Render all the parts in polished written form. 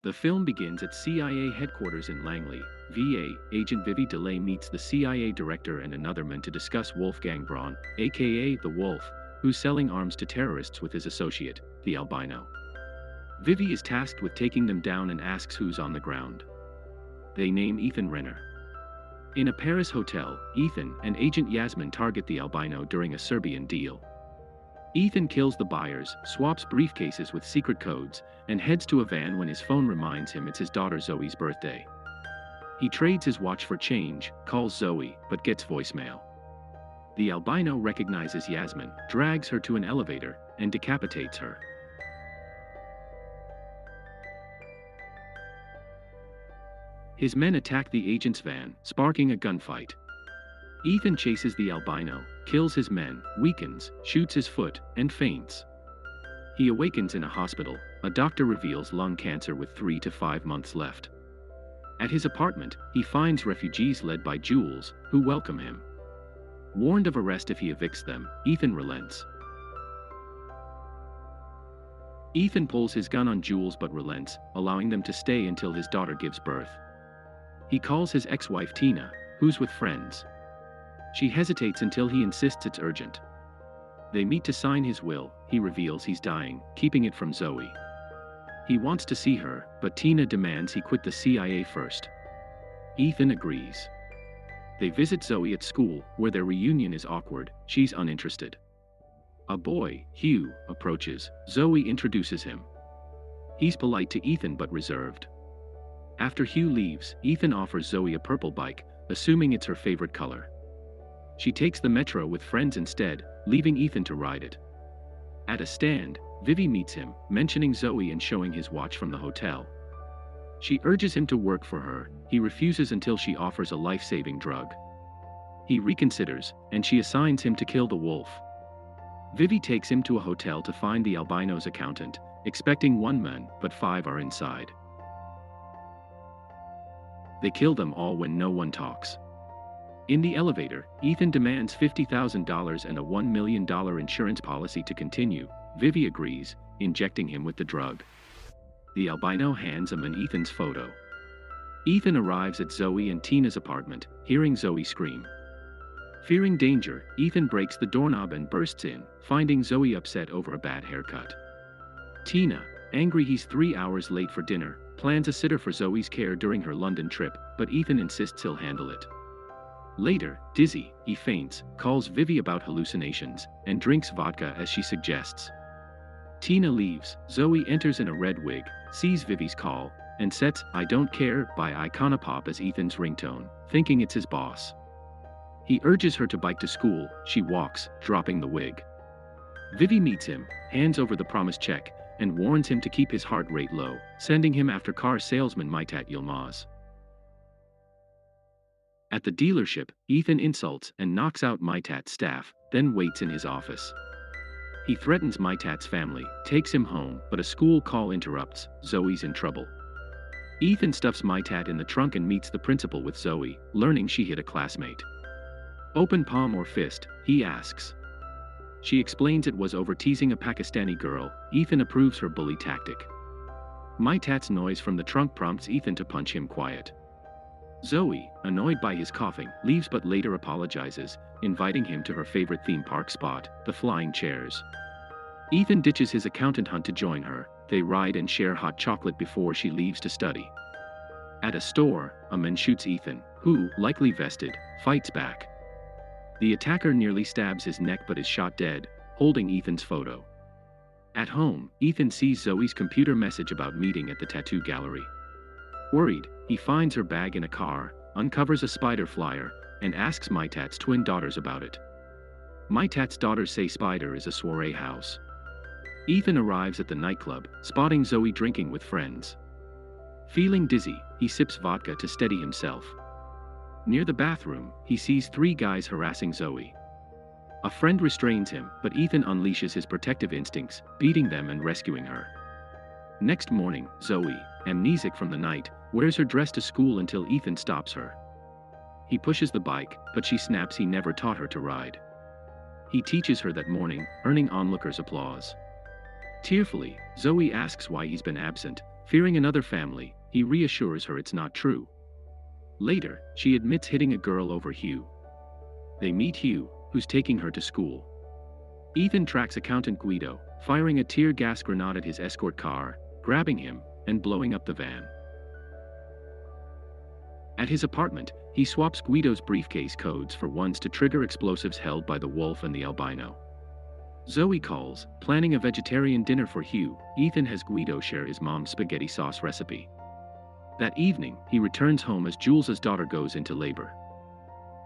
The film begins at CIA headquarters in Langley, VA. Agent Vivi DeLay meets the CIA director and another man to discuss Wolfgang Braun, aka the Wolf, who's selling arms to terrorists with his associate, the albino. Vivi is tasked with taking them down and asks who's on the ground. They name Ethan Renner. In a Paris hotel, Ethan and Agent Yasmin target the albino during a Serbian deal. Ethan kills the buyers, swaps briefcases with secret codes, and heads to a van when his phone reminds him it's his daughter Zoe's birthday. He trades his watch for change, calls Zoe, but gets voicemail. The albino recognizes Yasmin, drags her to an elevator, and decapitates her. His men attack the agent's van, sparking a gunfight. Ethan chases the albino, kills his men, weakens, shoots his foot, and faints. He awakens in a hospital. A doctor reveals lung cancer with 3 to 5 months left. At his apartment, he finds refugees led by Jules, who welcome him. Warned of arrest if he evicts them, Ethan relents. Ethan pulls his gun on Jules but relents, allowing them to stay until his daughter gives birth. He calls his ex-wife Tina, who's with friends. She hesitates until he insists it's urgent. They meet to sign his will. He reveals he's dying, keeping it from Zoe. He wants to see her, but Tina demands he quit the CIA first. Ethan agrees. They visit Zoe at school, where their reunion is awkward. She's uninterested. A boy, Hugh, approaches. Zoe introduces him. He's polite to Ethan but reserved. After Hugh leaves, Ethan offers Zoe a purple bike, assuming it's her favorite color. She takes the metro with friends instead, leaving Ethan to ride it. At a stand, Vivi meets him, mentioning Zoe and showing his watch from the hotel. She urges him to work for her. He refuses until she offers a life-saving drug. He reconsiders, and she assigns him to kill the wolf. Vivi takes him to a hotel to find the albino's accountant, expecting 1 man, but 5 are inside. They kill them all when no one talks. In the elevator, Ethan demands $50,000 and a $1 million insurance policy to continue. Vivi agrees, injecting him with the drug. The albino hands him Ethan's photo. Ethan arrives at Zoe and Tina's apartment, hearing Zoe scream. Fearing danger, Ethan breaks the doorknob and bursts in, finding Zoe upset over a bad haircut. Tina, angry he's 3 hours late for dinner, plans a sitter for Zoe's care during her London trip, but Ethan insists he'll handle it. Later, dizzy, he faints, calls Vivi about hallucinations, and drinks vodka as she suggests. Tina leaves. Zoe enters in a red wig, sees Vivi's call, and sets "I Don't Care" by Iconopop as Ethan's ringtone, thinking it's his boss. He urges her to bike to school. She walks, dropping the wig. Vivi meets him, hands over the promised check, and warns him to keep his heart rate low, sending him after car salesman Maitat Yilmaz. At the dealership, Ethan insults and knocks out Maitat's staff, then waits in his office. He threatens Maitat's family, takes him home, but a school call interrupts. Zoe's in trouble. Ethan stuffs Maitat in the trunk and meets the principal with Zoe, learning she hit a classmate. Open palm or fist, he asks. She explains it was over teasing a Pakistani girl. Ethan approves her bully tactic. Maitat's noise from the trunk prompts Ethan to punch him quiet. Zoe, annoyed by his coughing, leaves but later apologizes, inviting him to her favorite theme park spot, the flying chairs. Ethan ditches his accountant hunt to join her. They ride and share hot chocolate before she leaves to study. At a store, a man shoots Ethan, who, likely vested, fights back. The attacker nearly stabs his neck but is shot dead, holding Ethan's photo. At home, Ethan sees Zoe's computer message about meeting at the tattoo gallery. Worried, he finds her bag in a car, uncovers a spider flyer, and asks Maitat's twin daughters about it. Maitat's daughters say Spider is a soiree house. Ethan arrives at the nightclub, spotting Zoe drinking with friends. Feeling dizzy, he sips vodka to steady himself. Near the bathroom, he sees 3 guys harassing Zoe. A friend restrains him, but Ethan unleashes his protective instincts, beating them and rescuing her. Next morning, Zoe, amnesic from the night, wears her dress to school until Ethan stops her. He pushes the bike, but she snaps he never taught her to ride. He teaches her that morning, earning onlookers' applause. Tearfully, Zoe asks why he's been absent, Fearing another family, he reassures her it's not true. Later, she admits hitting a girl over Hugh. They meet Hugh, who's taking her to school. Ethan tracks accountant Guido, firing a tear gas grenade at his escort car, grabbing him, and blowing up the van. At his apartment, he swaps Guido's briefcase codes for ones to trigger explosives held by the wolf and the albino. Zoe calls, planning a vegetarian dinner for Hugh. Ethan has Guido share his mom's spaghetti sauce recipe. That evening, he returns home as Jules's daughter goes into labor.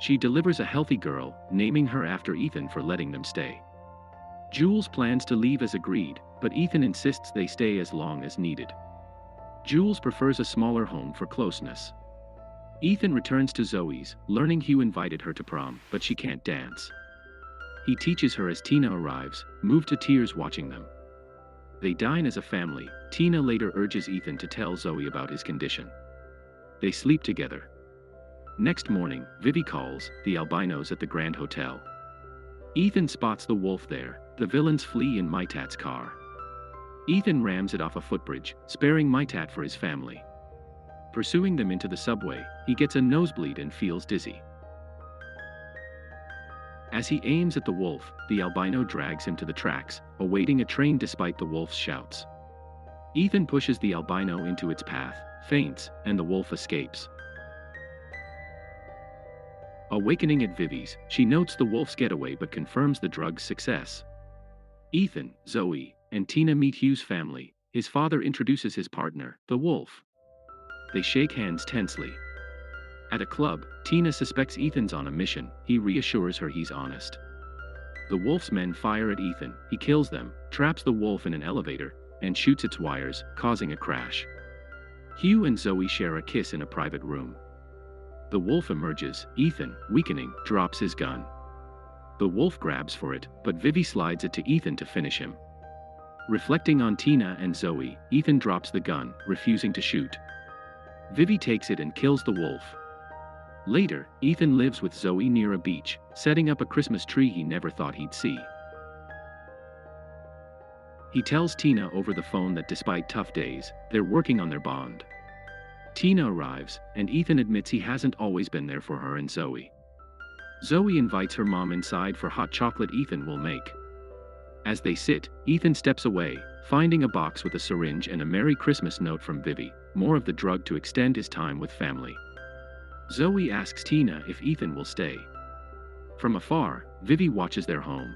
She delivers a healthy girl, naming her after Ethan for letting them stay. Jules plans to leave as agreed, but Ethan insists they stay as long as needed. Jules prefers a smaller home for closeness. Ethan returns to Zoe's, learning Hugh invited her to prom, but she can't dance. He teaches her as Tina arrives, moved to tears watching them. They dine as a family. Tina later urges Ethan to tell Zoe about his condition. They sleep together. Next morning, Vivi calls the albinos at the Grand Hotel. Ethan spots the wolf there. The villains flee in Maitat's car. Ethan rams it off a footbridge, sparing Maitat for his family. Pursuing them into the subway, he gets a nosebleed and feels dizzy. As he aims at the wolf, the albino drags him to the tracks, awaiting a train despite the wolf's shouts. Ethan pushes the albino into its path, faints, and the wolf escapes. Awakening at Vivi's, she notes the wolf's getaway but confirms the drug's success. Ethan, Zoe, and Tina meet Hugh's family. His father introduces his partner, the wolf. They shake hands tensely. At a club, Tina suspects Ethan's on a mission. He reassures her he's honest. The wolf's men fire at Ethan. He kills them, traps the wolf in an elevator, and shoots its wires, causing a crash. Hugh and Zoe share a kiss in a private room. The wolf emerges. Ethan, weakening, drops his gun. The wolf grabs for it, but Vivi slides it to Ethan to finish him. Reflecting on Tina and Zoe, Ethan drops the gun, refusing to shoot. Vivi takes it and kills the wolf. Later, Ethan lives with Zoe near a beach, setting up a Christmas tree he never thought he'd see. He tells Tina over the phone that despite tough days, they're working on their bond. Tina arrives, and Ethan admits he hasn't always been there for her and Zoe. Zoe invites her mom inside for hot chocolate Ethan will make. As they sit, Ethan steps away, finding a box with a syringe and a Merry Christmas note from Vivi, more of the drug to extend his time with family. Zoe asks Tina if Ethan will stay. From afar, Vivi watches their home,